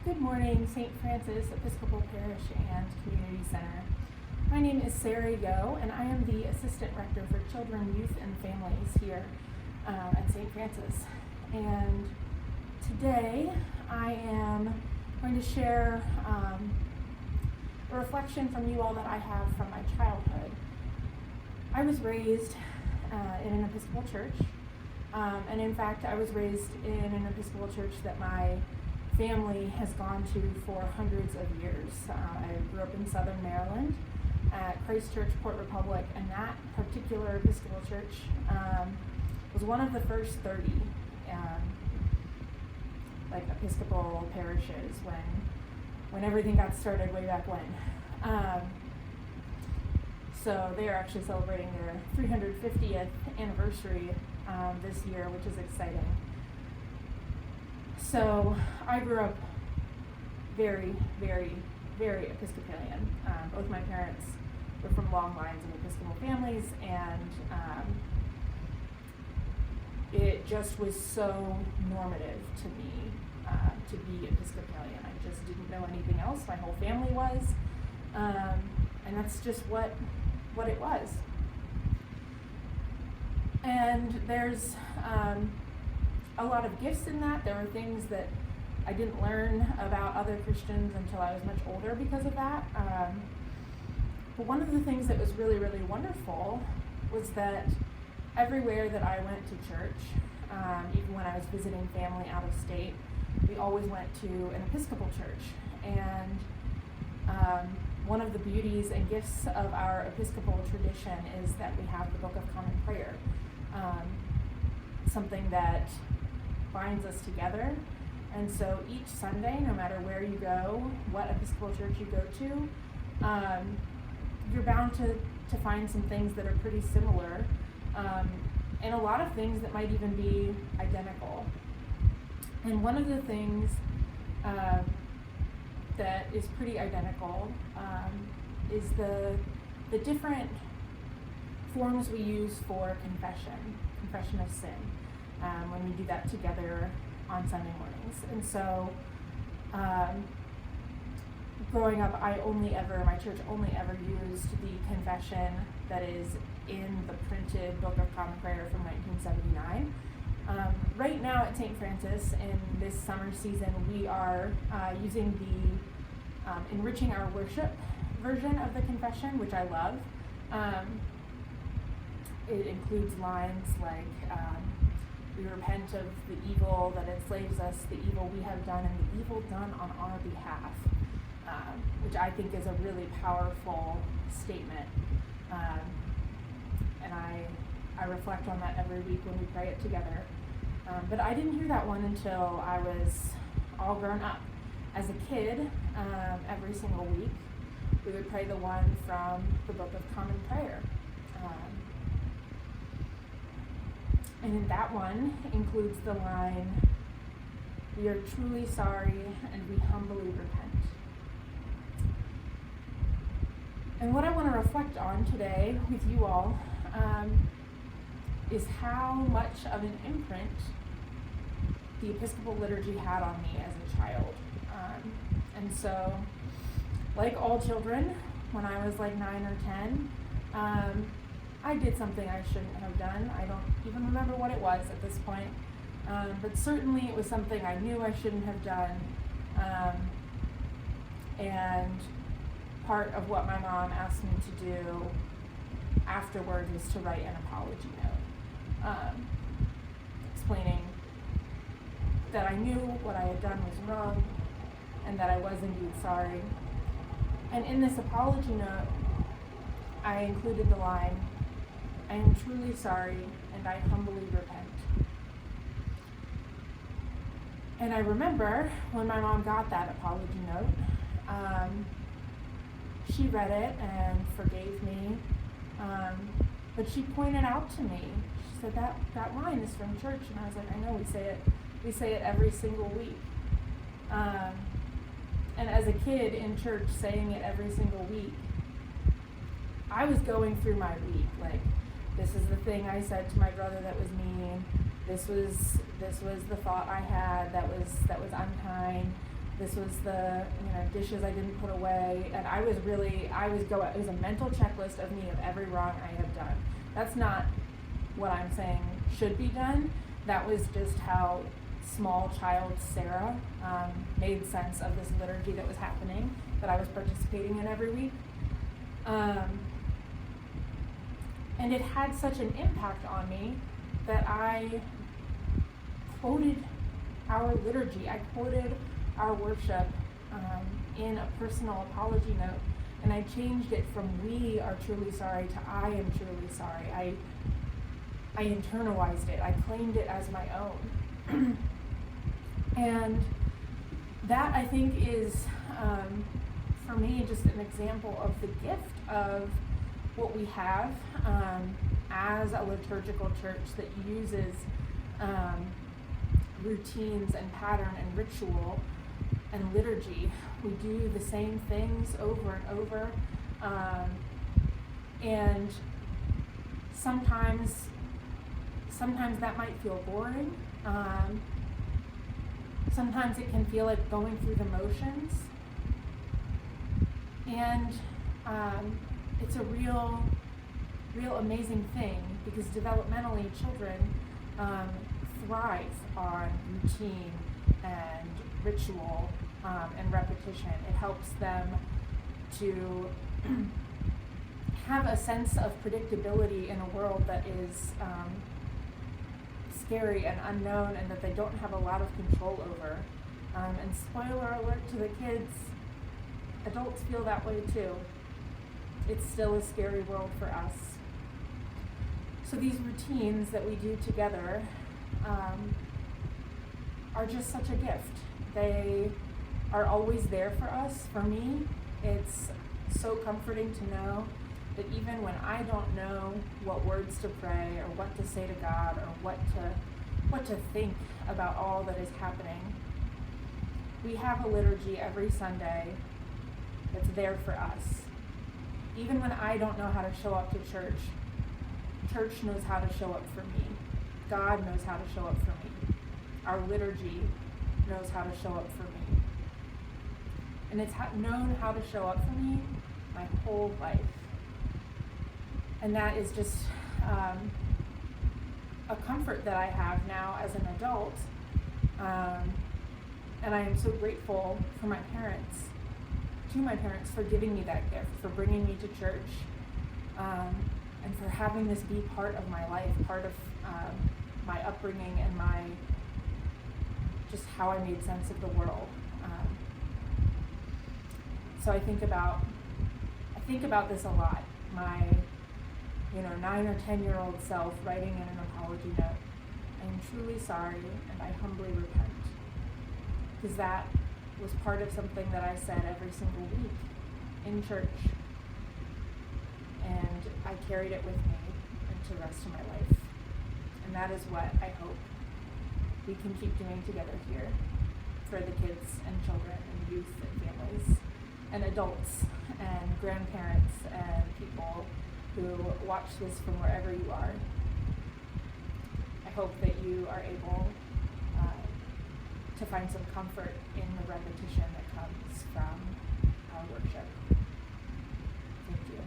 Good morning, St. Francis Episcopal Parish and Community Center. My name is Sara, and I am the Assistant Rector for Children, Youth, and Families here at St. Francis. And today I am going to share a reflection from you all that I have from my childhood. I was raised in an Episcopal church, and in fact I was raised in an Episcopal church that my family has gone to for hundreds of years. I grew up in Southern Maryland at Christ Church, Port Republic, and that particular Episcopal church was one of the first 30 Episcopal parishes when everything got started way back when. So they are actually celebrating their 350th anniversary this year, which is exciting. So I grew up very, very, very Episcopalian. Both my parents were from long lines of Episcopal families, and it just was so normative to me to be Episcopalian. I just didn't know anything else. My whole family was, and that's just what it was. And there's a lot of gifts in that. There were things that I didn't learn about other Christians until I was much older because of that. But one of the things that was really, really wonderful was that everywhere that I went to church, even when I was visiting family out of state, we always went to an Episcopal church. And one of the beauties and gifts of our Episcopal tradition is that we have the Book of Common Prayer, something that binds us together. And so each Sunday, no matter where you go, what Episcopal church you go to, you're bound to find some things that are pretty similar, and a lot of things that might even be identical. And one of the things that is pretty identical is the different forms we use for confession of sin, when we do that together on Sunday mornings. And so growing up, my church only ever used the confession that is in the printed Book of Common Prayer from 1979. Right now at St. Francis, in this summer season, we are using the Enriching Our Worship version of the confession, which I love. It includes lines like, we repent of the evil that enslaves us, the evil we have done, and the evil done on our behalf, which I think is a really powerful statement. And I reflect on that every week when we pray it together. But I didn't hear that one until I was all grown up. As a kid, every single week, we would pray the one from the Book of Common Prayer. And in that one includes the line, "We are truly sorry and we humbly repent." And what I want to reflect on today with you all is how much of an imprint the Episcopal liturgy had on me as a child. And so, like all children, when I was like 9 or 10, I did something I shouldn't have done. I don't even remember what it was at this point, but certainly it was something I knew I shouldn't have done, and part of what my mom asked me to do afterward was to write an apology note, explaining that I knew what I had done was wrong and that I was indeed sorry. And in this apology note, I included the line, "I am truly sorry and I humbly repent." And I remember when my mom got that apology note, she read it and forgave me, but she pointed out to me, she said, that line is from church. And I was like, I know, we say it every single week. And as a kid in church saying it every single week, I was going through my week, like, this is the thing I said to my brother that was mean, this was the thought I had that was unkind, This was the dishes I didn't put away, and it was a mental checklist of me of every wrong I had done. That's not what I'm saying should be done. That was just how small child Sara made sense of this liturgy that was happening, that I was participating in every week. And it had such an impact on me that I quoted our liturgy. I quoted our worship in a personal apology note, and I changed it from "we are truly sorry" to "I am truly sorry." I internalized it. I claimed it as my own. And that, I think, is, for me, just an example of the gift of what we have as a liturgical church that uses routines and pattern and ritual and liturgy. We do the same things over and over, and sometimes that might feel boring. Sometimes it can feel like going through the motions, and it's a real amazing thing, because developmentally children thrive on routine and ritual and repetition. It helps them to have a sense of predictability in a world that is scary and unknown, and that they don't have a lot of control over. And spoiler alert to the kids, adults feel that way too. It's still a scary world for us. So these routines that we do together are just such a gift. They are always there for us. For me, it's so comforting to know that even when I don't know what words to pray or what to say to God or what to think about all that is happening, we have a liturgy every Sunday that's there for us. Even when I don't know how to show up to church, church knows how to show up for me. God knows how to show up for me. Our liturgy knows how to show up for me. And it's known how to show up for me my whole life. And that is just a comfort that I have now as an adult. And I am so grateful to my parents for giving me that gift, for bringing me to church, and for having this be part of my life, part of my upbringing and just how I made sense of the world. So I think about this a lot. My 9 or 10-year-old self writing in an apology note, "I am truly sorry and I humbly repent," because that was part of something that I said every single week in church, and I carried it with me into the rest of my life. And that is what I hope we can keep doing together here for the kids and children and youth and families and adults and grandparents and people who watch this from wherever you are. I hope that you are able to find some comfort in the repetition that comes from our worship. Thank you.